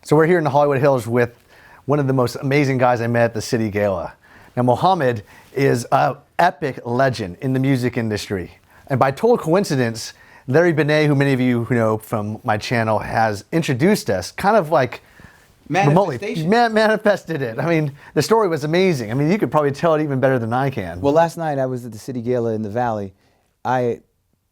So we're here in the Hollywood Hills with one of the most amazing guys I met at the City Gala. Now, Mohamed is an epic legend in the music industry. And by total coincidence, Larry Benet, who many of you know from my channel, has introduced us, kind of like manifestation. Manifested it. I mean, the story was amazing. I mean, you could probably tell it even better than I can. Well, last night I was at the City Gala in the Valley. I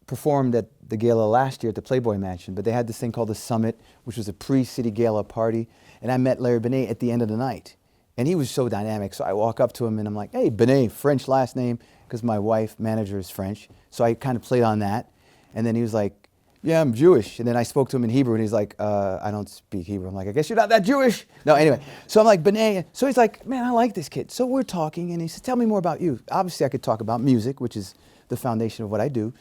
performed at the gala last year at the Playboy Mansion, but they had this thing called the Summit, which was a pre-City Gala party, and I met Larry Benet at the end of the night. And he was so dynamic, so I walk up to him and I'm like, hey, Benet, French last name, because my wife, manager, is French. So I kind of played on that. And then he was like, yeah, I'm Jewish. And then I spoke to him in Hebrew, and he's like, I don't speak Hebrew. I'm like, I guess you're not that Jewish. No, anyway. So I'm like, Benet. So he's like, man, I like this kid. So we're talking, and he said, tell me more about you. Obviously, I could talk about music, which is the foundation of what I do.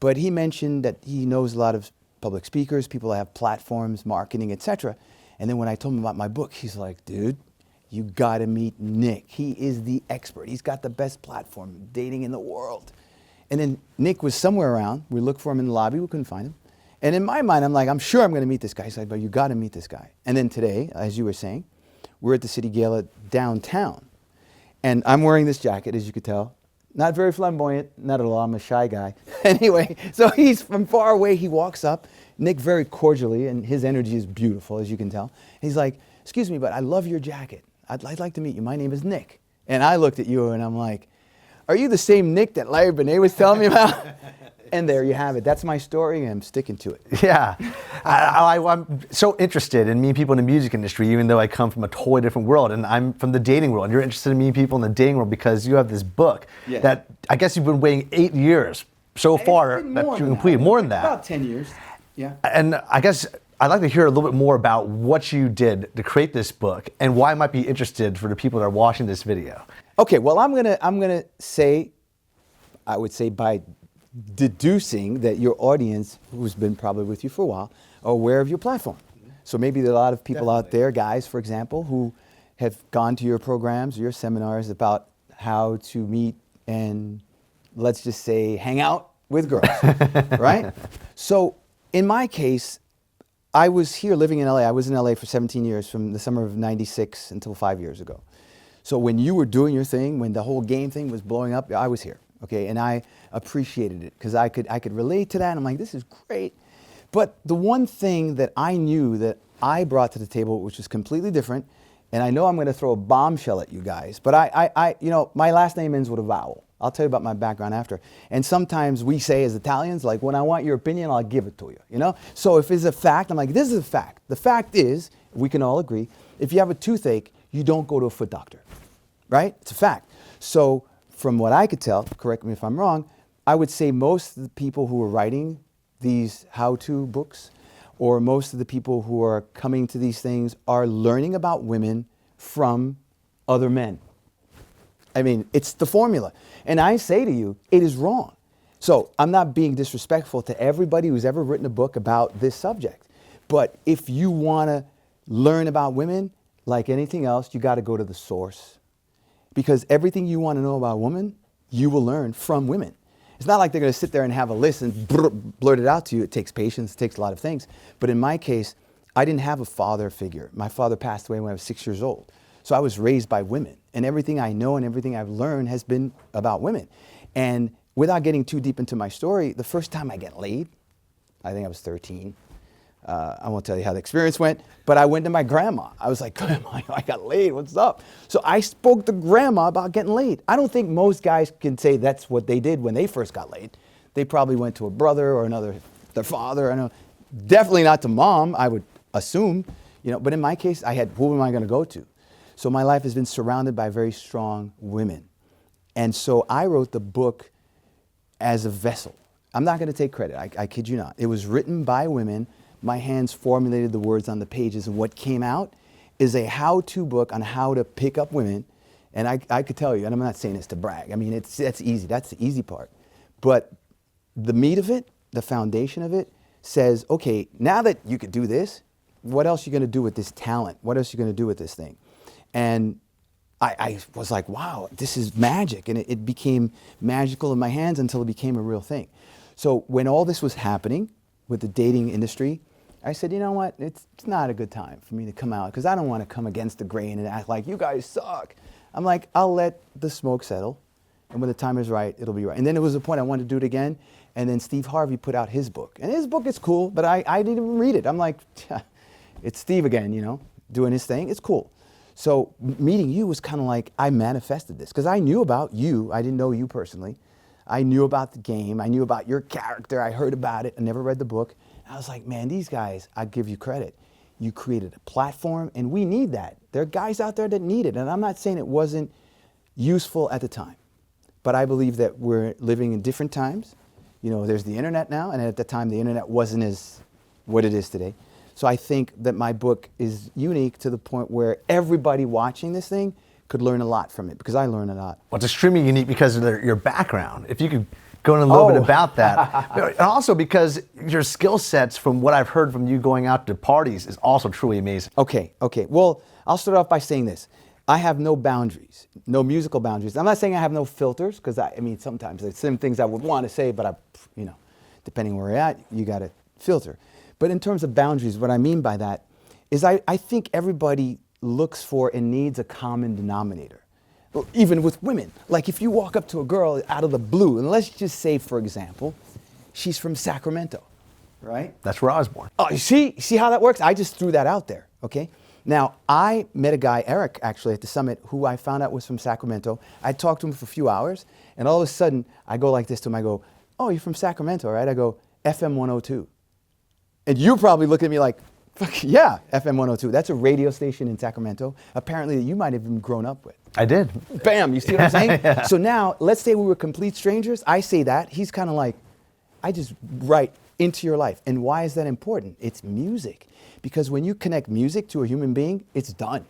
But he mentioned that he knows a lot of public speakers, people that have platforms, marketing, etc. And then when I told him about my book, he's like, dude, you got to meet Nick. He is the expert. He's got the best platform, dating in the world. And then Nick was somewhere around. We looked for him in the lobby. We couldn't find him. And in my mind, I'm like, I'm sure I'm going to meet this guy. He's like, but you got to meet this guy. And then today, as you were saying, we're at the City Gala downtown. And I'm wearing this jacket, as you could tell. Not very flamboyant, not at all. I'm a shy guy. Anyway, so he's from far away. He walks up, Nick very cordially, and his energy is beautiful, as you can tell. He's like, excuse me, but I love your jacket. I'd like to meet you. My name is Nick. And I looked at you, and I'm like, are you the same Nick that Larry Benet was telling me about? And there you have it. That's my story, and I'm sticking to it. Yeah. I'm so interested in meeting people in the music industry, even though I come from a totally different world, and I'm from the dating world. And you're interested in meeting people in the dating world because you have this book that I guess you've been waiting 8 years so far that you completed. More than that. About 10 years, yeah. And I guess I'd like to hear a little bit more about what you did to create this book and why I might be interested for the people that are watching this video. Okay, well, I'm gonna say, I would say by deducing that your audience, who's been probably with you for a while, are aware of your platform. So maybe there are a lot of people out there, guys, for example, who have gone to your programs, your seminars about how to meet and, let's just say, hang out with girls, right? So in my case, I was here living in LA. I was in LA for 17 years, from the summer of '96 until 5 years ago. So when you were doing your thing, when the whole game thing was blowing up, I was here. Okay, and I appreciated it because I could relate to that. And I'm like, this is great. But the one thing that I knew that I brought to the table, which was completely different, and I know I'm going to throw a bombshell at you guys, but you know, my last name ends with a vowel. I'll tell you about my background after. And sometimes we say as Italians, like, when I want your opinion, I'll give it to you, you know? So if it's a fact, I'm like, this is a fact. The fact is, we can all agree, if you have a toothache, you don't go to a foot doctor, right? It's a fact. So from what I could tell, correct me if I'm wrong, I would say most of the people who are writing these how-to books, or most of the people who are coming to these things, are learning about women from other men. I mean, it's the formula. And I say to you, it is wrong. So I'm not being disrespectful to everybody who's ever written a book about this subject. But if you want to learn about women, like anything else, you got to go to the source. Because everything you want to know about women, you will learn from women. It's not like they're going to sit there and have a list and blurt it out to you. It takes patience, it takes a lot of things. But in my case, I didn't have a father figure. My father passed away when I was 6 years old. So I was raised by women. And everything I know and everything I've learned has been about women. And without getting too deep into my story, the first time I got laid, I think I was 13. I won't tell you how the experience went, but I went to my grandma. I was like, Grandma, I got laid, what's up? So I spoke to grandma about getting laid. I don't think most guys can say that's what they did when they first got laid. They probably went to a brother or their father. I know, definitely not to mom, I would assume, you know, but in my case, I had, who am I gonna go to? So my life has been surrounded by very strong women. And so I wrote the book as a vessel. I'm not gonna take credit, I kid you not. It was written by women. My hands formulated the words on the pages, and what came out is a how-to book on how to pick up women. And I could tell you, and I'm not saying this to brag, I mean, that's easy, that's the easy part. But the meat of it, the foundation of it, says, okay, now that you could do this, what else are you gonna do with this talent? What else are you gonna do with this thing? And I was like, wow, this is magic. And it became magical in my hands until it became a real thing. So when all this was happening with the dating industry, I said, you know what? It's not a good time for me to come out because I don't want to come against the grain and act like you guys suck. I'm like, I'll let the smoke settle, and when the time is right, it'll be right. And then there was a point I wanted to do it again, and then Steve Harvey put out his book. And his book is cool, but I didn't even read it. I'm like, it's Steve again, you know, doing his thing. It's cool. So meeting you was kind of like I manifested this because I knew about you. I didn't know you personally. I knew about the game. I knew about your character. I heard about it. I never read the book. I was like, man, these guys, I give you credit. You created a platform, and we need that. There are guys out there that need it, and I'm not saying it wasn't useful at the time, but I believe that we're living in different times. You know, there's the internet now, and at the time, the internet wasn't as what it is today. So I think that my book is unique to the point where everybody watching this thing could learn a lot from it, because I learn a lot. Well, it's extremely unique because of your background. If you could go in a little bit about that. And also because your skill sets, from what I've heard from you going out to parties, is also truly amazing. Okay. Well, I'll start off by saying this. I have no boundaries, no musical boundaries. I'm not saying I have no filters, because I mean, sometimes there's some things I would want to say, but depending where you're at, you got to filter. But in terms of boundaries, what I mean by that is I think everybody looks for and needs a common denominator. Even with women. Like if you walk up to a girl out of the blue, and let's just say, for example, she's from Sacramento, right? That's where I was born. Oh, you see how that works? I just threw that out there, okay? Now, I met a guy, Eric, actually, at the summit, who I found out was from Sacramento. I talked to him for a few hours, and all of a sudden, I go like this to him. I go, oh, you're from Sacramento, right? I go, FM 102. And you're probably looking at me like, fuck yeah, FM 102. That's a radio station in Sacramento, apparently that you might have even grown up with. I did. Bam, you see what I'm saying? Yeah. So now, let's say we were complete strangers. I say that. He's kind of like, I just write into your life. And why is that important? It's music. Because when you connect music to a human being, it's done.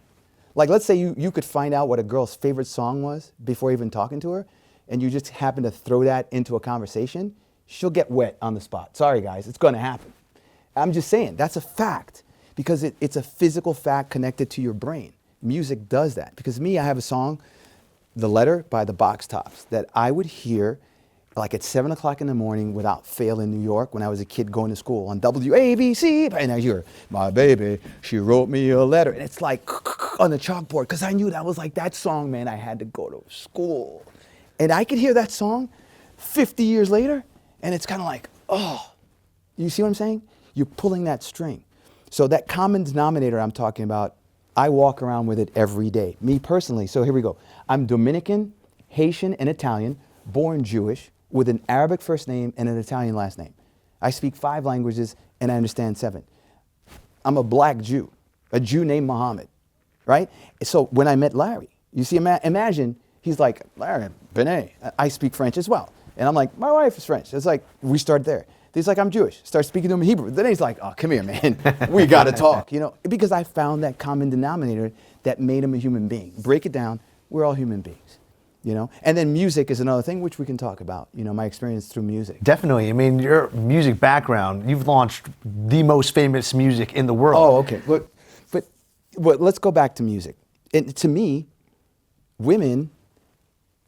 Like, let's say you could find out what a girl's favorite song was before even talking to her, and you just happen to throw that into a conversation, she'll get wet on the spot. Sorry, guys, it's going to happen. I'm just saying, that's a fact, because it's a physical fact connected to your brain. Music does that. Because me, I have a song, The Letter by the Box Tops, that I would hear like at 7 o'clock in the morning without fail in New York when I was a kid going to school on WABC. And I hear, my baby, she wrote me a letter. And it's like on the chalkboard, because I knew that was like that song, man, I had to go to school. And I could hear that song 50 years later, and it's kind of like, oh, you see what I'm saying? You're pulling that string. So that common denominator I'm talking about, I walk around with it every day. Me personally, so here we go. I'm Dominican, Haitian, and Italian, born Jewish, with an Arabic first name and an Italian last name. I speak 5 languages and I understand 7. I'm a black Jew, a Jew named Mohammed, right? So when I met Larry, you see, imagine, he's like, Larry, Benet, I speak French as well. And I'm like, my wife is French. It's like, we start there. He's like, I'm Jewish. Start speaking to him in Hebrew. Then he's like, oh, come here, man. We got to talk, because I found that common denominator that made him a human being. Break it down. We're all human beings, And then music is another thing which we can talk about, my experience through music. Definitely. I mean, your music background, you've launched the most famous music in the world. Oh, okay. But let's go back to music. And to me, women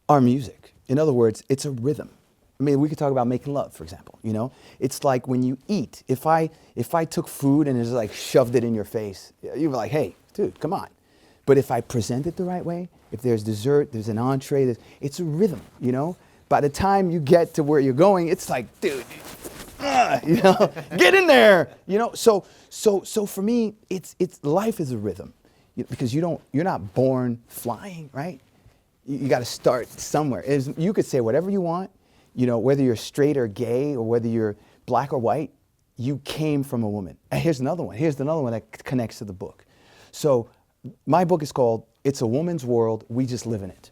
are music. In other words, it's a rhythm. I mean, we could talk about making love, for example, It's like when you eat. If I took food and just like shoved it in your face, you'd be like, hey, dude, come on. But if I present it the right way, if there's dessert, there's an entree, it's a rhythm, By the time you get to where you're going, it's like, dude, get in there, So for me, it's life is a rhythm, because you're not born flying, right? You got to start somewhere. You could say whatever you want. Whether you're straight or gay or whether you're black or white, you came from a woman. And here's another one. Here's another one that connects to the book. So my book is called It's a Woman's World, We Just Live in It.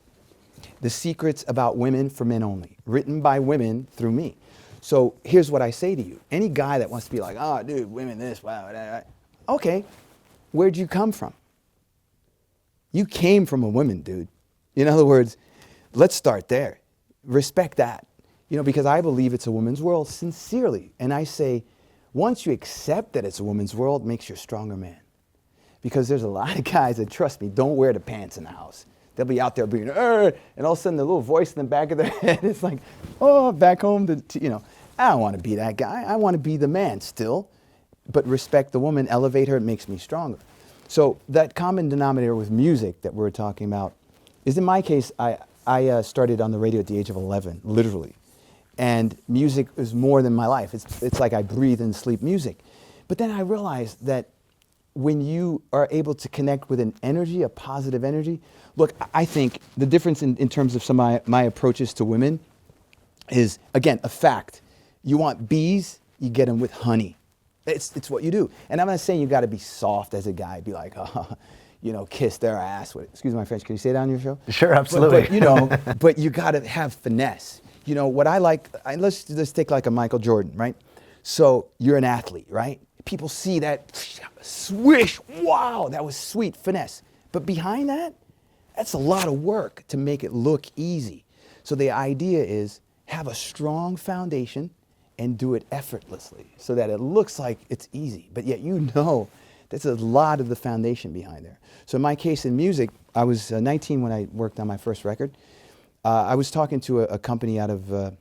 The Secrets About Women for Men Only, written by women through me. So here's what I say to you. Any guy that wants to be like, oh, dude, women this, wow. Okay, where'd you come from? You came from a woman, dude. In other words, let's start there. Respect that. Because I believe it's a woman's world sincerely. And I say, once you accept that it's a woman's world, it makes you a stronger man. Because there's a lot of guys that, trust me, don't wear the pants in the house. They'll be out there being, and all of a sudden the little voice in the back of their head is like, oh, back home, I don't want to be that guy. I want to be the man still. but respect the woman, elevate her, it makes me stronger. So that common denominator with music that we're talking about is, in my case, I started on the radio at the age of 11, literally. And music is more than my life. It's like I breathe and sleep music. But then I realized that when you are able to connect with an energy, a positive energy, look, I think the difference in terms of some of my approaches to women is, again, a fact. You want bees, you get them with honey. It's what you do. And I'm not saying you got to be soft as a guy, be like, kiss their ass with it. Excuse my French, can you say that on your show? Sure, absolutely. But you got to have finesse. What I like, let's take like a Michael Jordan, right? So you're an athlete, right? People see that swish, wow, that was sweet, finesse. But behind that, that's a lot of work to make it look easy. So the idea is have a strong foundation and do it effortlessly so that it looks like it's easy, but yet there's a lot of the foundation behind there. So in my case in music, I was 19 when I worked on my first record. I was talking to a company out of,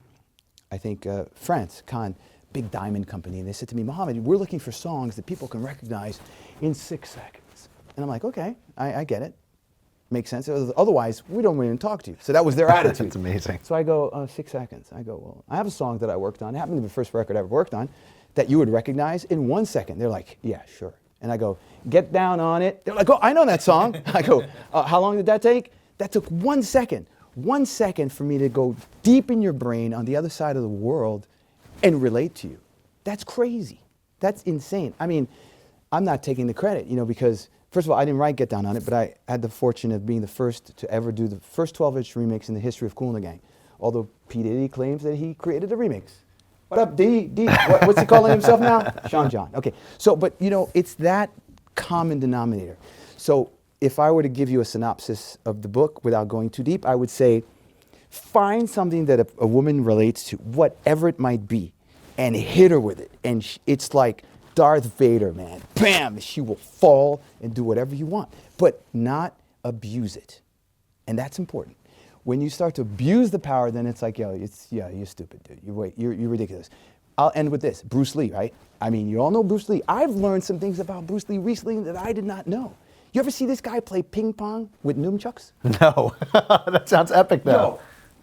France, Cannes, big diamond company, and they said to me, Mohamed, we're looking for songs that people can recognize in 6 seconds. And I'm like, okay, I get it. Makes sense. Otherwise, we don't even talk to you. So that was their attitude. That's amazing. So I go, 6 seconds. I go, well, I have a song that I worked on. It happened to be the first record I ever worked on that you would recognize in 1 second. They're like, yeah, sure. And I go, get down on it. They're like, oh, I know that song. I go, how long did that take? That took 1 second. 1 second for me to go deep in your brain on the other side of the world and relate to you. That's crazy. That's insane. I mean, I'm not taking the credit, because first of all, I didn't write Get Down on It, but I had the fortune of being the first to ever do the first 12-inch remix in the history of Kool The Gang. Although P. Diddy claims that he created the remix. What up, D? What's he calling himself now? Sean John. Okay. So, but it's that common denominator. So if I were to give you a synopsis of the book without going too deep, I would say find something that a woman relates to, whatever it might be, and hit her with it. And it's like Darth Vader, man. Bam! She will fall and do whatever you want, but not abuse it. And that's important. When you start to abuse the power, then it's like, you're stupid, dude. You're ridiculous. I'll end with this. Bruce Lee, right? I mean, you all know Bruce Lee. I've learned some things about Bruce Lee recently that I did not know. You ever see this guy play ping pong with nunchucks? No. That sounds epic, though.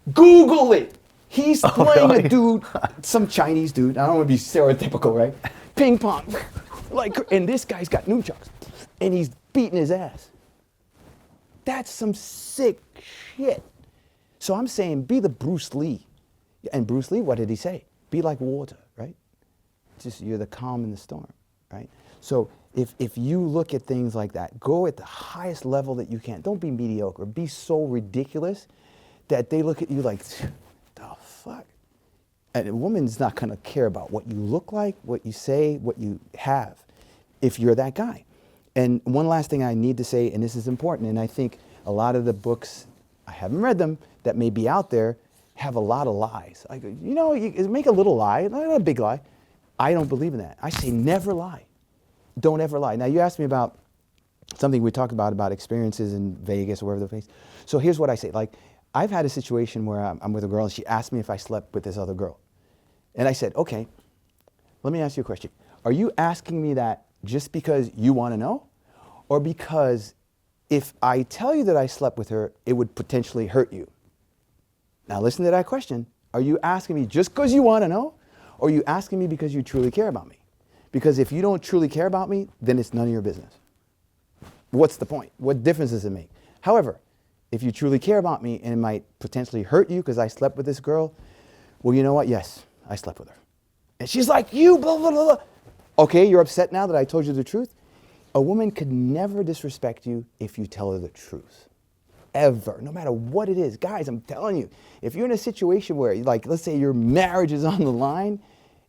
Yo, Google it. He's playing really? a dude, some Chinese dude. I don't want to be stereotypical, right? Ping pong. And this guy's got nunchucks. And he's beating his ass. That's some sick shit. So I'm saying be the Bruce Lee. And Bruce Lee, what did he say? Be like water, right? Just you're the calm in the storm, right? So if you look at things like that, go at the highest level that you can. Don't be mediocre. Be so ridiculous that they look at you like, the fuck? And a woman's not going to care about what you look like, what you say, what you have, if you're that guy. And one last thing I need to say, and this is important, and I think a lot of the books, I haven't read them, that may be out there, have a lot of lies. I go, you make a little lie, not a big lie. I don't believe in that. I say never lie. Don't ever lie. Now, you asked me about something we talked about experiences in Vegas or wherever the place. So here's what I say. Like, I've had a situation where I'm with a girl and she asked me if I slept with this other girl. And I said, okay, let me ask you a question. Are you asking me that just because you want to know? Or because if I tell you that I slept with her, it would potentially hurt you? Now listen to that question. Are you asking me just because you want to know? Or are you asking me because you truly care about me? Because if you don't truly care about me, then it's none of your business. What's the point? What difference does it make? However, if you truly care about me and it might potentially hurt you because I slept with this girl, well, you know what? Yes, I slept with her. And she's like, you blah, blah, blah, blah. Okay, you're upset now that I told you the truth? A woman could never disrespect you if you tell her the truth. Ever, no matter what it is. Guys, I'm telling you, if you're in a situation where, like, let's say your marriage is on the line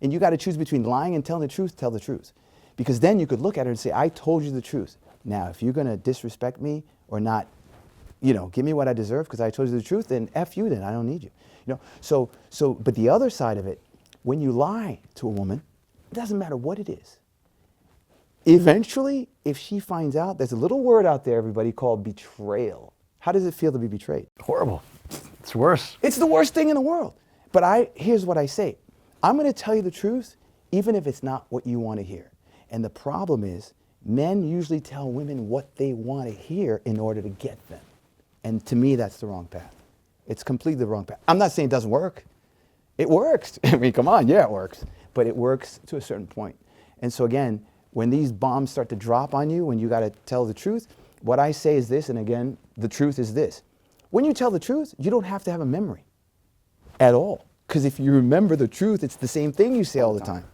and you got to choose between lying and telling the truth, tell the truth. Because then you could look at her and say, I told you the truth. Now, if you're going to disrespect me or not, give me what I deserve because I told you the truth, then F you, then I don't need you. But the other side of it, when you lie to a woman, it doesn't matter what it is. Eventually, if she finds out, there's a little word out there, everybody, called betrayal. How does it feel to be betrayed? Horrible. It's worse. It's the worst thing in the world. But here's what I say. I'm going to tell you the truth, even if it's not what you want to hear. And the problem is, men usually tell women what they want to hear in order to get them. And to me, that's the wrong path. It's completely the wrong path. I'm not saying it doesn't work. It works. I mean, come on, yeah, it works. But it works to a certain point. And so again, when these bombs start to drop on you, when you got to tell the truth, what I say is this, and again, the truth is this. When you tell the truth, you don't have to have a memory at all. Because if you remember the truth, it's the same thing you say all the time.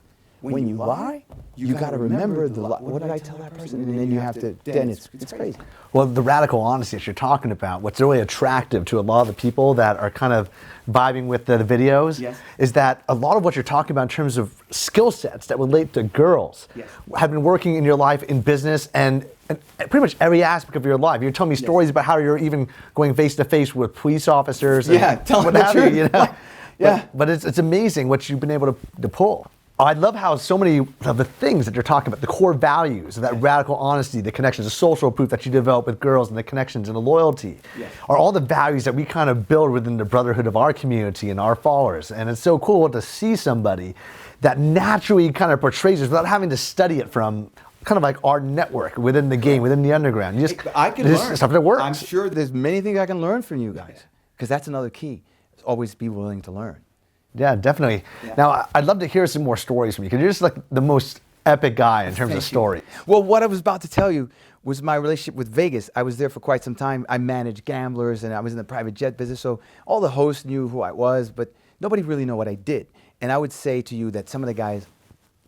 When you lie, you got to remember the lie. What did I tell that person? And then you have to, then it's crazy. Well, the radical honesty that you're talking about, what's really attractive to a lot of the people that are kind of vibing with the videos, is that a lot of what you're talking about in terms of skill sets that relate to girls have been working in your life in business and pretty much every aspect of your life. You're telling me stories about how you're even going face to face with police officers. And telling the truth. You know? But it's amazing what you've been able to pull. I love how so many of the things that you're talking about, the core values of that radical honesty, the connections, the social proof that you develop with girls and the connections and the loyalty are all the values that we kind of build within the brotherhood of our community and our followers. And it's so cool to see somebody that naturally kind of portrays this without having to study it from kind of like our network within the game, within the underground. You just, I can learn. Stuff that works. I'm sure there's many things I can learn from you guys, because that's another key. Always be willing to learn. Yeah, definitely. Now, I'd love to hear some more stories from you, because you're just like the most epic guy in terms of story. Well, what I was about to tell you was my relationship with Vegas. I was there for quite some time. I managed gamblers, and I was in the private jet business, so all the hosts knew who I was, but nobody really knew what I did. And I would say to you that some of the guys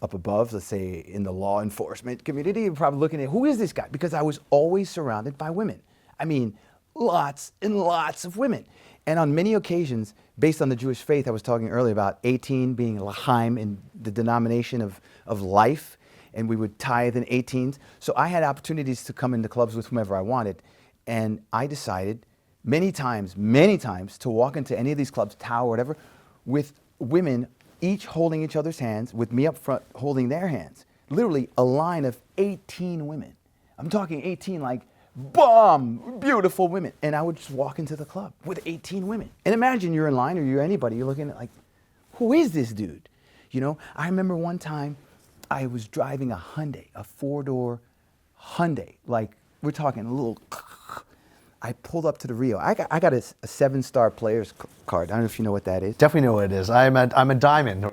up above, let's say in the law enforcement community, are probably looking at, who is this guy? Because I was always surrounded by women. I mean, lots and lots of women. And on many occasions, based on the Jewish faith, I was talking earlier about 18 being L'chaim in the denomination of life, and we would tithe in 18s. So I had opportunities to come into clubs with whomever I wanted. And I decided many times, to walk into any of these clubs, Tao or whatever, with women each holding each other's hands, with me up front holding their hands. Literally a line of 18 women. I'm talking 18 like, bomb, beautiful women. And I would just walk into the club with 18 women. And imagine you're in line, or you're anybody, you're looking at like, who is this dude? You know, I remember one time I was driving a Hyundai, a 4-door Hyundai. Like, we're talking a little, I pulled up to the Rio. I got a 7-star player's card. I don't know if you know what that is. Definitely know what it is. I'm a diamond.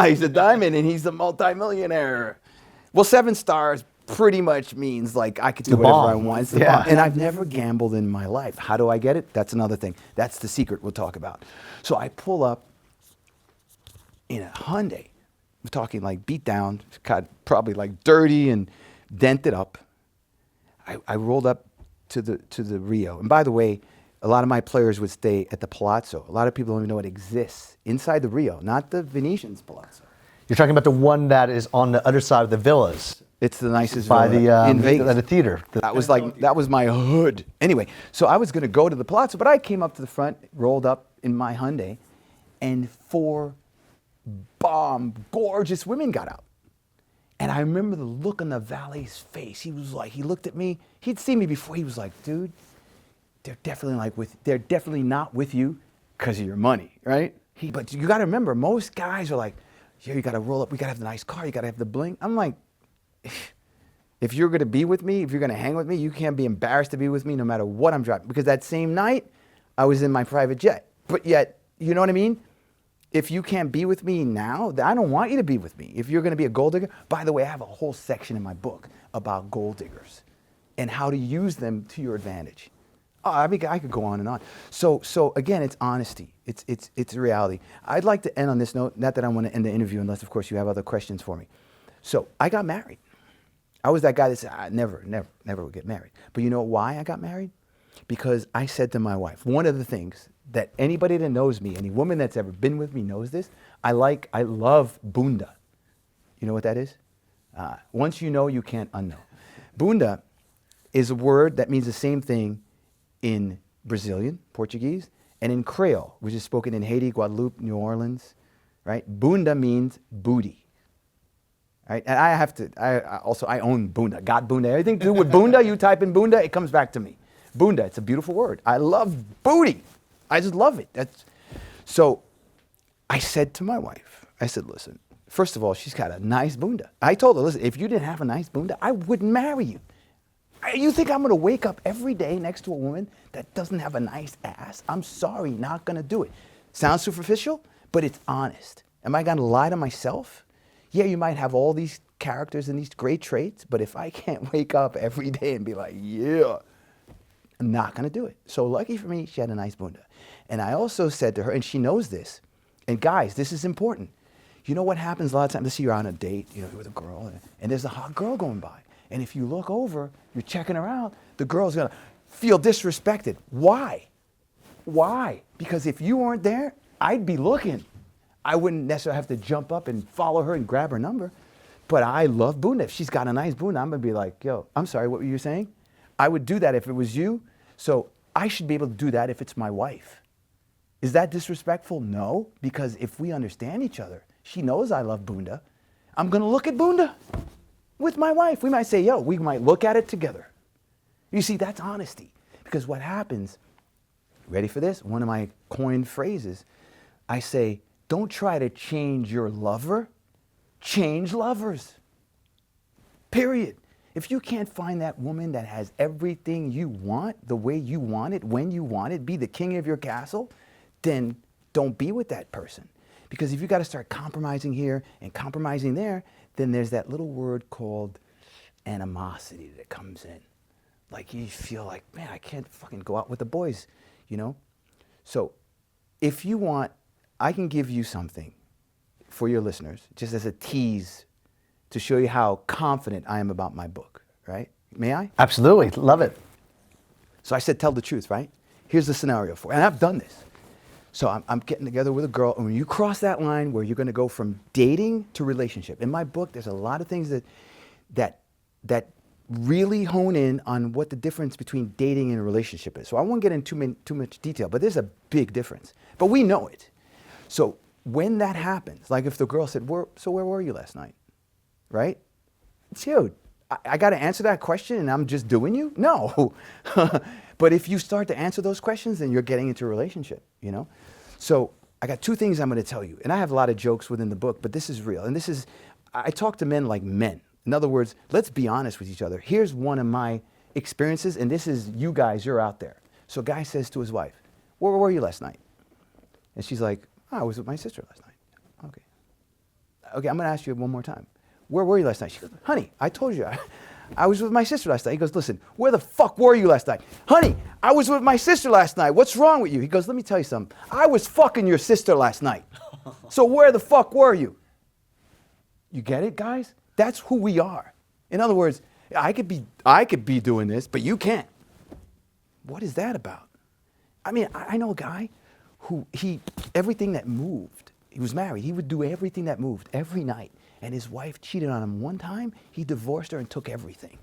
He's a diamond, and he's a multimillionaire. Well, 7 stars pretty much means like I could do whatever I want. It's the bomb. And I've never gambled in my life. How do I get it? That's another thing. That's the secret we'll talk about. So I pull up in a Hyundai. I'm talking like beat down, probably like dirty and dented up. I rolled up to the Rio. And by the way, a lot of my players would stay at the Palazzo. A lot of people don't even know it exists inside the Rio, not the Venetian's Palazzo. You're talking about the one that is on the other side of the villas. It's the nicest by villa in Vegas. The theater. That was my hood. Anyway, so I was going to go to the Palazzo, but I came up to the front, rolled up in my Hyundai, and 4 bomb, gorgeous women got out. And I remember the look on the valet's face. He was like, he looked at me. He'd seen me before. He was like, dude, they're definitely not with you because of your money, right? But you got to remember, most guys are like, yeah, you got to roll up. We got to have the nice car. You got to have the bling. I'm like, if you're going to be with me, if you're going to hang with me, you can't be embarrassed to be with me no matter what I'm driving. Because that same night, I was in my private jet. But yet, you know what I mean? If you can't be with me now, I don't want you to be with me. If you're going to be a gold digger, by the way, I have a whole section in my book about gold diggers and how to use them to your advantage. Oh, I mean, I could go on and on. So again, it's honesty. It's reality. I'd like to end on this note. Not that I want to end the interview, unless, of course, you have other questions for me. So I got married. I was that guy that said, I never would get married. But you know why I got married? Because I said to my wife, one of the things that anybody that knows me, any woman that's ever been with me knows this, I love bunda. You know what that is? Once you know, you can't unknow. Bunda is a word that means the same thing in Brazilian, Portuguese, and in Creole, which is spoken in Haiti, Guadeloupe, New Orleans, right? Bunda means booty. Right? And I own bunda, got bunda. Everything to do with bunda, you type in bunda, it comes back to me. Bunda, it's a beautiful word. I love booty. I just love it. So I said to my wife, I said, listen, First of all, she's got a nice bunda. I told her, listen, if you didn't have a nice bunda, I wouldn't marry you. You think I'm gonna wake up every day next to a woman that doesn't have a nice ass? I'm sorry, not gonna do it. Sounds superficial, but it's honest. Am I gonna lie to myself? Yeah, you might have all these characters and these great traits, but if I can't wake up every day and be like, yeah, I'm not gonna do it. So lucky for me, she had a nice bunda. And I also said to her, and she knows this, and guys, this is important. You know what happens a lot of times? Let's say you're on a date, you're with a girl, and there's a hot girl going by. And if you look over, you're checking her out, the girl's gonna feel disrespected. Why? Why? Because if you weren't there, I'd be looking. I wouldn't necessarily have to jump up and follow her and grab her number. But I love bunda. If she's got a nice bunda, I'm gonna be like, yo, I'm sorry, what were you saying? I would do that if it was you. So I should be able to do that if it's my wife. Is that disrespectful? No, because if we understand each other, she knows I love bunda. I'm gonna look at bunda with my wife. We might say, yo, we might look at it together. You see, that's honesty. Because what happens, ready for this? One of my coined phrases, I say, don't try to change your lover, change lovers. Period. If you can't find that woman that has everything you want, the way you want it, when you want it, be the king of your castle, then don't be with that person. Because if you got to start compromising here and compromising there, then there's that little word called animosity that comes in. Like you feel like, man, I can't fucking go out with the boys, you know? So if you want, I can give you something for your listeners, just as a tease to show you how confident I am about my book, right? May I? Absolutely, love it. So I said, tell the truth, right? Here's the scenario for it. And I've done this. So I'm getting together with a girl, and when you cross that line where you're gonna go from dating to relationship, in my book, there's a lot of things that really hone in on what the difference between dating and a relationship is. So I won't get into too much detail, but there's a big difference. But we know it. So when that happens, like if the girl said, so where were you last night? Right? Dude, I got to answer that question and I'm just doing you? No. But if you start to answer those questions, then you're getting into a relationship, you know? So I got two things I'm going to tell you. And I have a lot of jokes within the book, but this is real. And I talk to men like men. In other words, let's be honest with each other. Here's one of my experiences, and this is you guys, you're out there. So a guy says to his wife, where were you last night? And she's like, I was with my sister last night. Okay, I'm going to ask you one more time. Where were you last night? She goes, honey, I told you I was with my sister last night. He goes, listen, where the fuck were you last night? Honey, I was with my sister last night. What's wrong with you? He goes, let me tell you something. I was fucking your sister last night. So where the fuck were you? You get it, guys? That's who we are. In other words, I could be doing this, but you can't. What is that about? I mean, I know a guy who everything that moved, he was married, he would do everything that moved every night. And his wife cheated on him one time, he divorced her and took everything.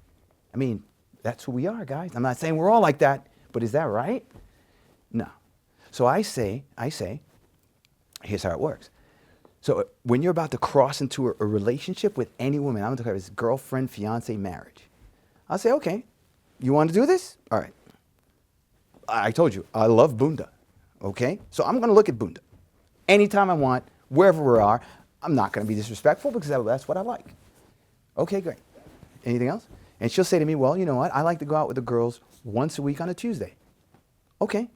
I mean, that's who we are, guys. I'm not saying we're all like that, but is that right? No. So I say, here's how it works. So when you're about to cross into a relationship with any woman, I'm going to talk about this girlfriend, fiance, marriage. I'll say, okay, you want to do this? All right. I told you, I love bunda, okay? So I'm going to look at bunda anytime I want, wherever we are. I'm not going to be disrespectful because that's what I like. Okay, great. Anything else? And she'll say to me, well, you know what? I like to go out with the girls once a week on a Tuesday. Okay,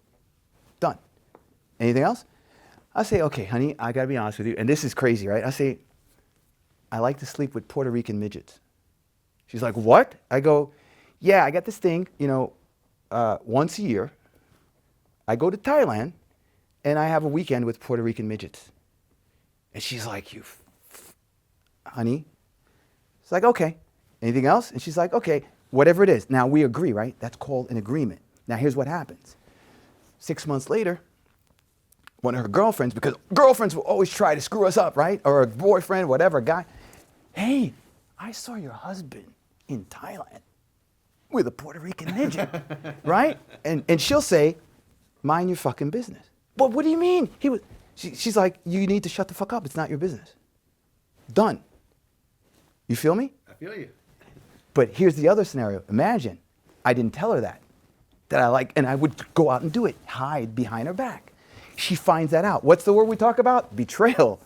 done. Anything else? I say, okay, honey, I got to be honest with you. And this is crazy, right? I say, I like to sleep with Puerto Rican midgets. She's like, what? I go, yeah, I got this thing, once a year. I go to Thailand and I have a weekend with Puerto Rican midgets. And she's like, honey. It's like, okay. Anything else? And she's like, okay, whatever it is. Now we agree, right? That's called an agreement. Now here's what happens. 6 months later, one of her girlfriends, because girlfriends will always try to screw us up, right? Or a boyfriend, whatever, guy. Hey, I saw your husband in Thailand with a Puerto Rican midget, right? And she'll say, mind your fucking business. But what do you mean? She's like, you need to shut the fuck up. It's not your business. Done. You feel me? I feel you. But here's the other scenario. Imagine I didn't tell her that I like, and I would go out and do it, hide behind her back. She finds that out. What's the word we talk about? Betrayal.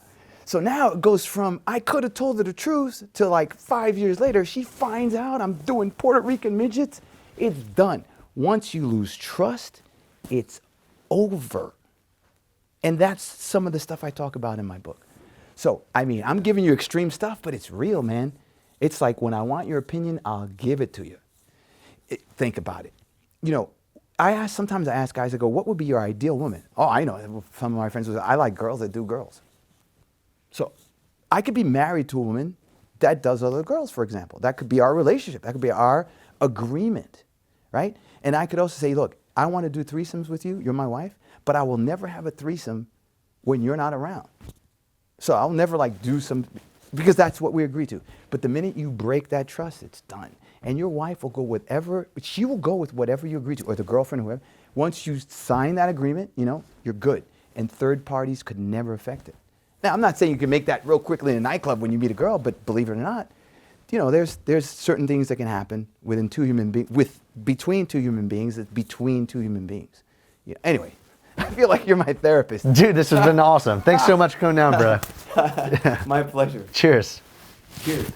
So now it goes from, I could have told her the truth, to like 5 years later, she finds out I'm doing Puerto Rican midgets. It's done. Once you lose trust, it's over. And that's some of the stuff I talk about in my book. So, I mean, I'm giving you extreme stuff, but it's real, man. It's like when I want your opinion, I'll give it to you. Think about it. You know, sometimes I ask guys, I go, what would be your ideal woman? Oh, I know. Some of my friends will say, I like girls that do girls. So I could be married to a woman that does other girls, for example. That could be our relationship. That could be our agreement, right? And I could also say, look, I want to do threesomes with you. You're my wife, but I will never have a threesome when you're not around. So I'll never like do some, because that's what we agree to. But the minute you break that trust, it's done. And your wife will go she will go with whatever you agree to, or the girlfriend, whoever. Once you sign that agreement, you know, you're good. And third parties could never affect it. Now, I'm not saying you can make that real quickly in a nightclub when you meet a girl, but believe it or not, you know, there's certain things that can happen between two human beings, that's between two human beings. Yeah. Anyway, I feel like you're my therapist. Dude, this has been awesome. Thanks so much for coming down, bro. My pleasure. Cheers. Cheers.